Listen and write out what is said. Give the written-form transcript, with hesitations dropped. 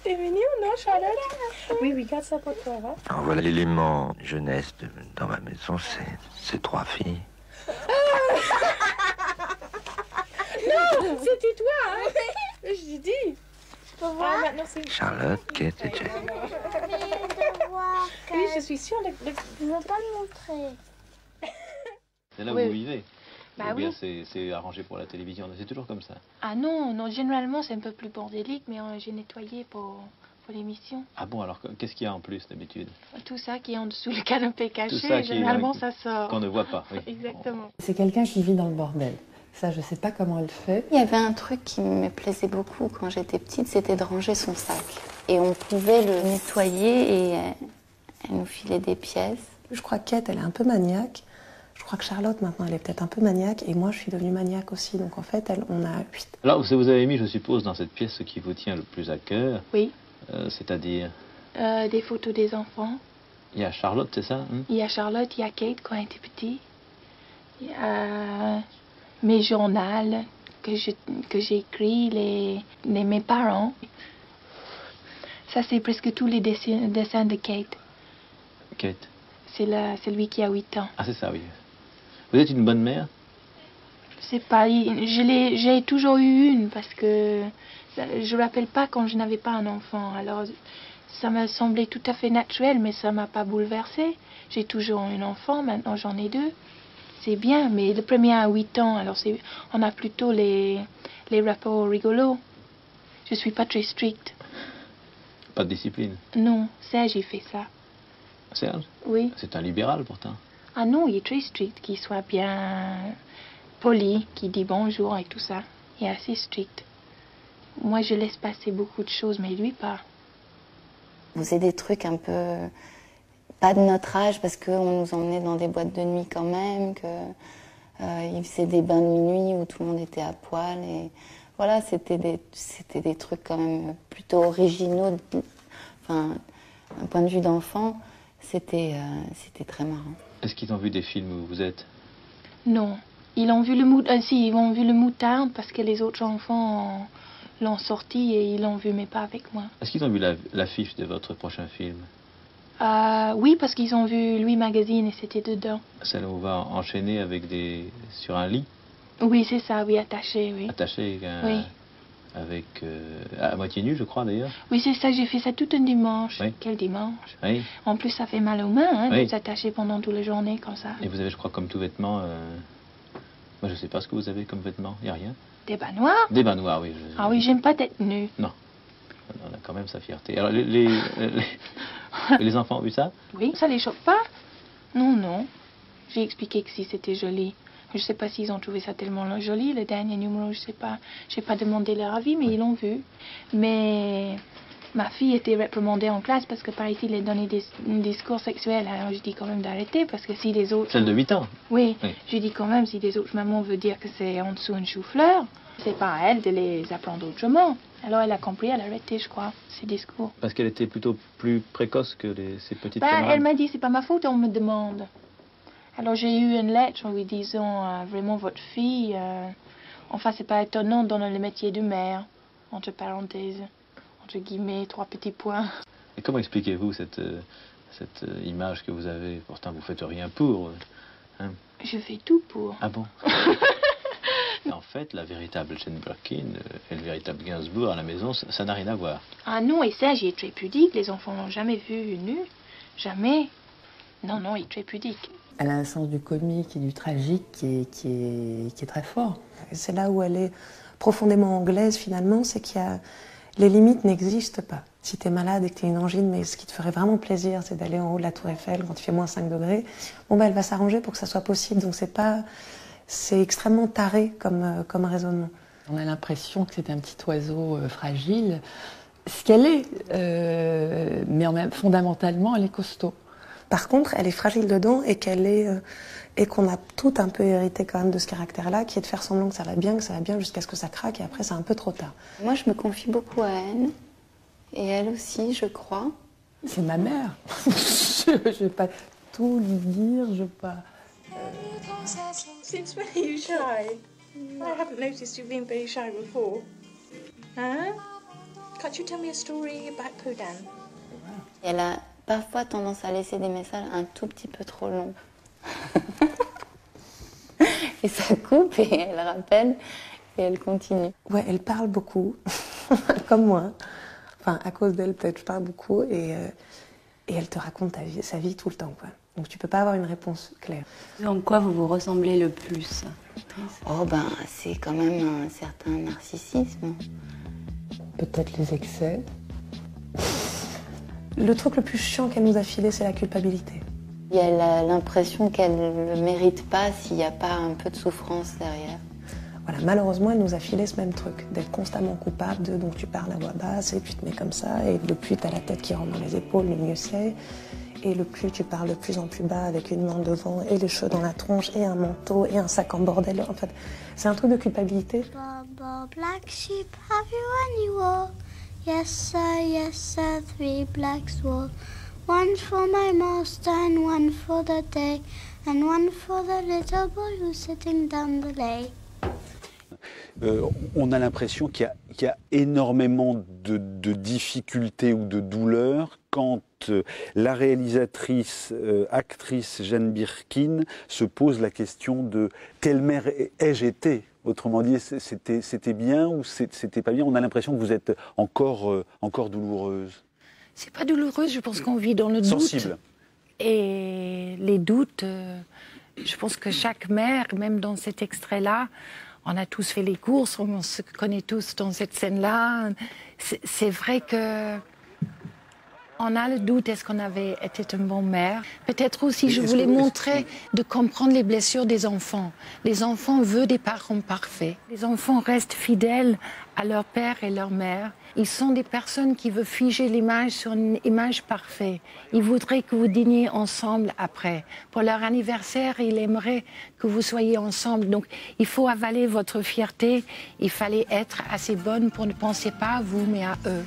T'es mignon, non, Charlotte? Oui, regarde ça pour toi, va. Alors voilà l'élément jeunesse dans ma maison, c'est 3 filles. Non, c'était toi, hein? Je dis. Ah, maintenant c'est... Charlotte, Kate et Jane. Oui, je suis sûre. Je ne veux pas le montrer. C'est là où Oui. vous vivez. Bah Ou bien oui. c'est arrangé pour la télévision. C'est toujours comme ça. Ah non, non, généralement c'est un peu plus bordélique, mais j'ai nettoyé pour l'émission. Ah bon, alors qu'est-ce qu'il y a en plus d'habitude? Tout ça qui est en dessous le canapé caché, Tout ça qui est- généralement ça sort. Qu'on ne voit pas. Oui. Exactement. C'est quelqu'un qui vit dans le bordel. Ça, je sais pas comment elle fait. Il y avait un truc qui me plaisait beaucoup quand j'étais petite, c'était de ranger son sac. Et on pouvait le nettoyer et elle nous filait des pièces. Je crois que Kate, elle est un peu maniaque. Je crois que Charlotte, maintenant, elle est peut-être un peu maniaque. Et moi, je suis devenue maniaque aussi. Donc, en fait, on a 8. Alors, vous avez mis, je suppose, dans cette pièce ce qui vous tient le plus à cœur. Oui. C'est-à-dire, Des photos des enfants. il y a Charlotte, c'est ça, hein? Il y a Charlotte, il y a Kate quand elle était petite. Il y a mes journaux que j'ai écrits, mes parents. Ça, c'est presque tous les dessins de Kate. Kate. C'est lui qui a 8 ans. Ah, c'est ça, oui. Vous êtes une bonne mère? Je sais pas, j'ai toujours eu une parce que je me rappelle pas quand je n'avais pas un enfant. Alors, ça m'a semblé tout à fait naturel, mais ça m'a pas bouleversée. J'ai toujours un enfant, maintenant j'en ai 2. C'est bien, mais le premier a 8 ans, alors on a plutôt les rapports rigolos. Je suis pas très stricte. Pas de discipline. Non, Serge, il fait ça. Serge? Oui. C'est un libéral, pourtant. Ah non, il est très strict, qu'il soit bien poli, qu'il dit bonjour et tout ça. Il est assez strict. Moi, je laisse passer beaucoup de choses, mais lui, pas. On faisait des trucs un peu... pas de notre âge, parce qu'on nous emmenait dans des boîtes de nuit quand même, il faisait des bains de minuit où tout le monde était à poil. Et voilà, c'était des trucs quand même plutôt originaux. Enfin, d'un point de vue d'enfant, c'était très marrant. Est-ce qu'ils ont vu des films où vous êtes? Non. Ils ont vu le moutarde parce que les autres enfants l'ont sorti et ils l'ont vu, mais pas avec moi. Est-ce qu'ils ont vu l'affiche de votre prochain film? Oui, parce qu'ils ont vu Louis Magazine et c'était dedans. Celle où on va enchaîner avec sur un lit? Oui, c'est ça, oui, attaché, oui. Attaché Oui. Avec à moitié nu, je crois d'ailleurs. Oui, c'est ça, j'ai fait ça tout un dimanche. Oui. Quel dimanche? Oui. En plus, ça fait mal aux mains, hein, Oui. d'être attaché pendant toute la journée comme ça. Et vous avez, je crois, comme tout vêtement... Moi, je sais pas ce que vous avez comme vêtement. Il n'y a rien. Des bas noirs? Des bains noirs, oui. Ah oui, j'aime pas d'être nue. Non. On a quand même sa fierté. Alors, les enfants ont vu ça? Oui, ça les choque pas? Non, non. J'ai expliqué que si c'était joli. Je sais pas s'ils ont trouvé ça tellement joli, le dernier numéro, je sais pas. J'ai pas demandé leur avis, mais ils l'ont vu. Mais ma fille était réprimandée en classe parce que par ici, il a donné des discours sexuels. Alors je dis quand même d'arrêter parce que si les autres... Celle de 8 ans? Oui, Oui. je dis quand même si les autres mamans veulent dire que c'est en dessous une chou-fleur, c'est pas à elle de les apprendre autrement. Alors elle a compris, elle a arrêté, je crois, ces discours. Parce qu'elle était plutôt plus précoce que ses petites Ben, camarades. elle m'a dit, c'est pas ma faute, on me demande. Alors j'ai eu une lettre en lui disant, vraiment votre fille, enfin c'est pas étonnant dans le métier de mère, entre parenthèses, entre guillemets, 3 petits points. Et comment expliquez-vous cette image que vous avez? Pourtant, vous faites rien pour. Hein? Je fais tout pour. Ah bon? En fait, la véritable Jane Birkin et le véritable Gainsbourg à la maison, ça n'a rien à voir. Ah non, et ça, j'y est très pudique, les enfants n'ont jamais vu nu, jamais. Non, non, il est très pudique. Elle a un sens du comique et du tragique qui est très fort. C'est là où elle est profondément anglaise, finalement, c'est qu'il y a... Les limites n'existent pas. Si tu es malade et que tu as une angine, mais ce qui te ferait vraiment plaisir, c'est d'aller en haut de la Tour Eiffel quand il fait moins 5 degrés, bon, ben, elle va s'arranger pour que ça soit possible. Donc c'est extrêmement taré comme raisonnement. On a l'impression que c'est un petit oiseau fragile. Ce qu'elle est, mais fondamentalement, elle est costaud. Par contre, elle est fragile dedans et et qu'on a tout un peu hérité quand même de ce caractère-là, qui est de faire semblant que ça va bien jusqu'à ce que ça craque et après c'est un peu trop tard. Moi, je me confie beaucoup à elle, et elle aussi, je crois. C'est ma mère. Je vais pas tout lui dire, je vais pas... Since when are you shy? I haven't noticed you being very shy before. Huh? Can't you tell me a story about Kodan? Elle a parfois tendance à laisser des messages un tout petit peu trop longs. Et ça coupe et elle rappelle et elle continue. Ouais, elle parle beaucoup, comme moi. Enfin, à cause d'elle, peut-être, je parle beaucoup et elle te raconte sa vie tout le temps, quoi. Donc tu peux pas avoir une réponse claire. En quoi vous vous ressemblez le plus? Oh ben, c'est quand même un certain narcissisme. Peut-être les excès. Le truc le plus chiant qu'elle nous a filé, c'est la culpabilité. Il y a l'impression qu'elle ne le mérite pas s'il n'y a pas un peu de souffrance derrière. Voilà, malheureusement, elle nous a filé ce même truc, d'être constamment coupable de donc tu parles à voix basse et tu te mets comme ça, et le plus tu as la tête qui rentre dans les épaules, le mieux c'est. Et le plus tu parles de plus en plus bas avec une main devant et les cheveux dans la tronche et un manteau et un sac en bordel. En fait, c'est un truc de culpabilité. Baba, black sheep, have you any wool? Yes sir, 3 blacks wool. One for my master and one for the day, and one for the little boy who's sitting down the lane. On a l'impression qu'il y a énormément de difficultés ou de douleurs quand la réalisatrice, actrice Jane Birkin se pose la question de quelle mère ai-je été? Autrement dit, c'était bien ou c'était pas bien? On a l'impression que vous êtes encore douloureuse. C'est pas douloureuse, je pense qu'on vit dans le doute. Sensible. Et les doutes, je pense que chaque mère, même dans cet extrait-là, on a tous fait les courses, on se connaît tous dans cette scène-là. C'est vrai que on a le doute, est-ce qu'on avait été une bonne mère? Peut-être aussi, je voulais montrer de comprendre les blessures des enfants. Les enfants veulent des parents parfaits. Les enfants restent fidèles à leur père et leur mère. Ils sont des personnes qui veulent figer l'image sur une image parfaite. Ils voudraient que vous dîniez ensemble après. Pour leur anniversaire, ils aimeraient que vous soyez ensemble. Donc, il faut avaler votre fierté. Il fallait être assez bonne pour ne penser pas à vous, mais à eux.